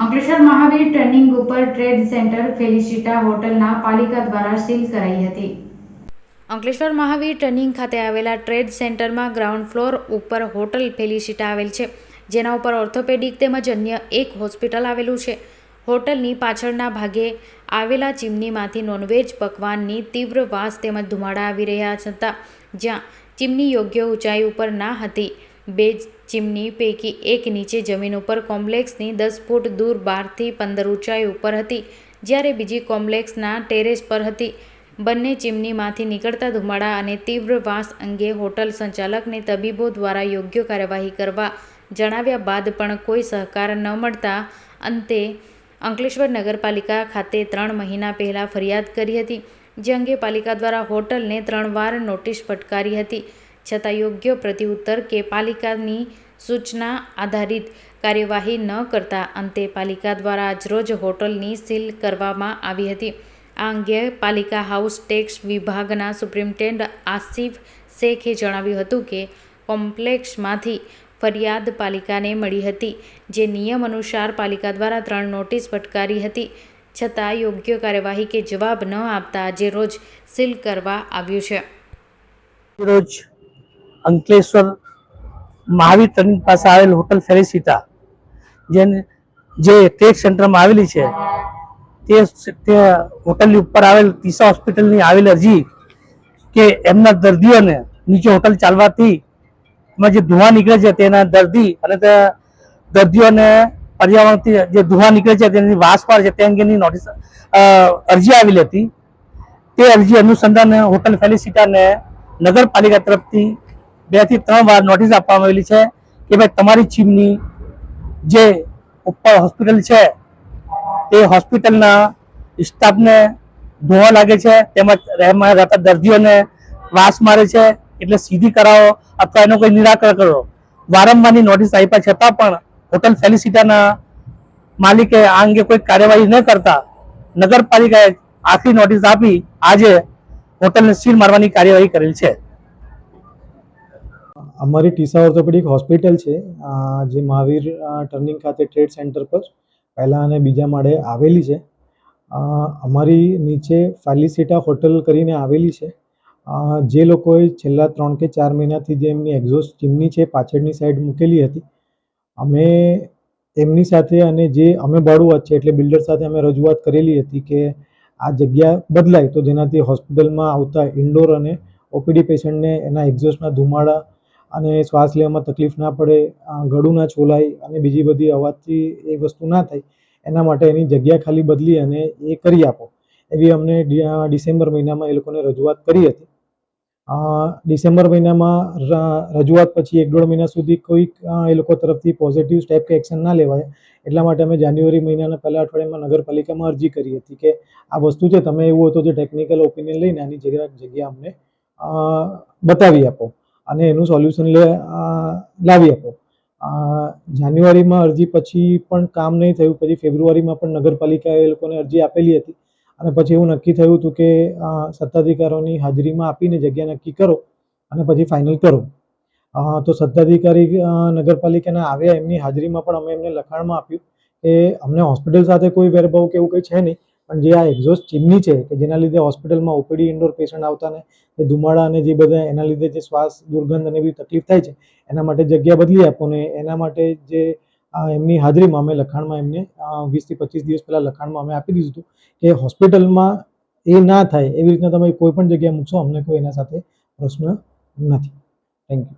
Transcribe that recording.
Ankleshwar Mahavir turning ઉપર trade centre ફેલિસિટા હોટલના પાલિકા દ્વારા સીલ કરાઈ હતી. અંકલેશ્વર મહાવીર ટર્નિંગ ખાતે આવેલા ટ્રેડ સેન્ટરમાં ગ્રાઉન્ડ ફ્લોર ઉપર હોટલ ફેલિસિટા આવેલ છે, જેના ઉપર ઓર્થોપેડિક તેમજ અન્ય એક હોસ્પિટલ આવેલું છે. હોટલની પાછળના ભાગે આવેલા ચીમનીમાંથી નોનવેજ પકવાનની તીવ્ર વાસ તેમજ ધુમાડા આવી રહ્યા હતા, જ્યાં ચીમની યોગ્ય ઊંચાઈ ઉપર ના હતી. બે ચીમની પૈકી એક નીચે જમીન ઉપર કોમ્પ્લેક્સની 10 ફૂટ દૂર 12 થી 15 ઊંચાઈ ઉપર હતી, જ્યારે બીજી કોમ્પ્લેક્સના ટેરેસ પર હતી. બંને ચીમનીમાંથી નીકળતા ધુમાડા અને તીવ્ર વાસ અંગે હોટલ સંચાલકને તબીબો દ્વારા યોગ્ય કાર્યવાહી કરવા જણાવ્યા બાદ પણ કોઈ સહકાર ન મળતા અંતે અંકલેશ્વર નગરપાલિકા ખાતે 3 મહિના પહેલા ફરિયાદ કરી હતી, જે અંગે પાલિકા દ્વારા હોટલને 3 વાર નોટિસ ફટકારી હતી, છતાં યોગ્ય પ્રત્યુત્તર કે પાલિકાની સૂચના આધારિત કાર્યવાહી ન કરતા અંતે પાલિકા દ્વારા આજરોજ હોટલની સીલ કરવામાં આવી હતી. આ અંગે પાલિકા હાઉસ ટેક્સ વિભાગના સુપ્રિન્ટેન્ડન્ટ આસિફ શેખે જણાવ્યું હતું કે કોમ્પ્લેક્સમાંથી ફરિયાદ પાલિકાને મળી હતી, જે નિયમ અનુસાર પાલિકા દ્વારા 3 નોટિસ ફટકારી હતી, છતાં યોગ્ય કાર્યવાહી કે જવાબ ન આપતા આજે રોજ સીલ કરવા આવ્યું છે. રોજ અંકલેશ્વર મહાવીર ટર્નિંગ પાસે આવેલ હોટલ ફેલિસિટા જે ટ્રેડ સેન્ટરમાં આવેલી છે, તે હોટલની ઉપર આવેલ તીસા હોસ્પિટલની આવેલી અરજી કે એમના દર્દીઓને નીચે હોટલ ચાલવાથી એમાં જે ધુઆ નીકળે છે તેના દર્દી અને તે દર્દીઓને પર્યાવરણથી જે ધુઆ નીકળે છે તેની વાસ પાડે છે તે અંગેની નોટિસ અરજી આવેલી હતી. તે અરજી અનુસંધાને હોટલ ફેલિસિટાને નગરપાલિકા તરફથી 2 થી 3 વાર નોટિસ આપવામાં આવેલી છે કે ભાઈ તમારી ચીમની જે ઉપર હોસ્પિટલ છે તે હોસ્પિટલના સ્ટાફને ધોવા લાગે છે, તેમજ એમાં રહેતા દર્દીઓને વાસ મારે છે, એટલે સીધી કરાવો અથવા એનો કોઈ નિરાકરણ કરો. વારંવારની નોટિસ આપ્યા છતાં પણ હોટલ ફેલિસિટાના માલિકે આ અંગે કોઈ કાર્યવાહી ન કરતા નગરપાલિકાએ આખરી નોટિસ આપી આજે હોટલને સીલ મારવાની કાર્યવાહી કરેલ છે. અમારી ટીસા ઓર્થોપેડિક હોસ્પિટલ છે, જે મહાવીર ટર્નિંગ ખાતે ટ્રેડ સેન્ટર પર પહેલા અને બીજા માળે આવેલી છે. અમારી નીચે ફેલિસિટા હોટલ કરીને આવેલી છે. જે લોકોએ છેલ્લા 3 કે 4 મહિનાથી જે એમની એક્ઝોસ્ટ ચીમની છે પાછળની સાઈડ મૂકેલી હતી, અમે એમની સાથે અને જે અમે ભાડુઆત છે એટલે બિલ્ડર સાથે અમે રજૂઆત કરેલી હતી કે આ જગ્યા બદલાય તો જેનાથી હોસ્પિટલમાં આવતા ઇન્ડોર અને ઓપીડી પેશન્ટને એના એક્ઝોસ્ટના ધુમાડા અને શ્વાસ લેવામાં તકલીફ ના પડે, ગળું ના છોલાય અને બીજી બધી અવાજથી એ વસ્તુ ના થાય, એના માટે એની જગ્યા ખાલી બદલી અને એ કરી આપો એવી અમને ડિસેમ્બર મહિનામાં એ લોકોને રજૂઆત કરી હતી. ડિસેમ્બર મહિનામાં રજૂઆત પછી 1-1.5 મહિના સુધી કોઈ એ લોકો તરફથી પોઝિટિવ સ્ટેપ કે એક્શન ના લેવાય, એટલા માટે અમે જાન્યુઆરી મહિનાના પહેલા અઠવાડિયામાં નગરપાલિકામાં અરજી કરી હતી કે આ વસ્તુ છે, તમે એવું હતું જે ટેકનિકલ ઓપિનિયન લઈને આની જગ્યા અમને બતાવી આપો અને એનું સોલ્યુશન લાવી આપો. જાન્યુઆરીમાં અરજી પછી પણ કામ નહીં થયું, પછી ફેબ્રુઆરીમાં પણ નગરપાલિકાએ એ લોકોને અરજી આપેલી હતી અને પછી એવું નક્કી થયું હતું કે સત્તાધિકારીઓની હાજરીમાં આપીને જગ્યા નક્કી કરો અને પછી ફાઇનલ કરો. તો સત્તાધિકારી નગરપાલિકાના આવ્યા, એમની હાજરીમાં પણ અમે એમને લખાણમાં આપ્યું કે અમને હોસ્પિટલ સાથે કોઈ વેરભાવ કે એવું કંઈ છે નહીં, પણ જે આ એક્ઝોસ્ટ ચીમની છે કે જેના લીધે હોસ્પિટલમાં ઓપીડી ઇન્ડોર પેશન્ટ આવતા ને એ ધુમાડા અને જે બધા એના લીધે જે શ્વાસ દુર્ગંધ અને એવી તકલીફ થાય છે, એના માટે જગ્યા બદલી આપો ને એના માટે જે એમની હાજરીમાં અમે લખાણમાં એમને 20 થી 25 દિવસ પહેલાં લખાણમાં અમે આપી દીધું હતું કે હોસ્પિટલમાં એ ના થાય એવી રીતના તમે કોઈ પણ જગ્યાએ મૂકશો, અમને કોઈ એના સાથે પ્રશ્ન નથી. Thank you.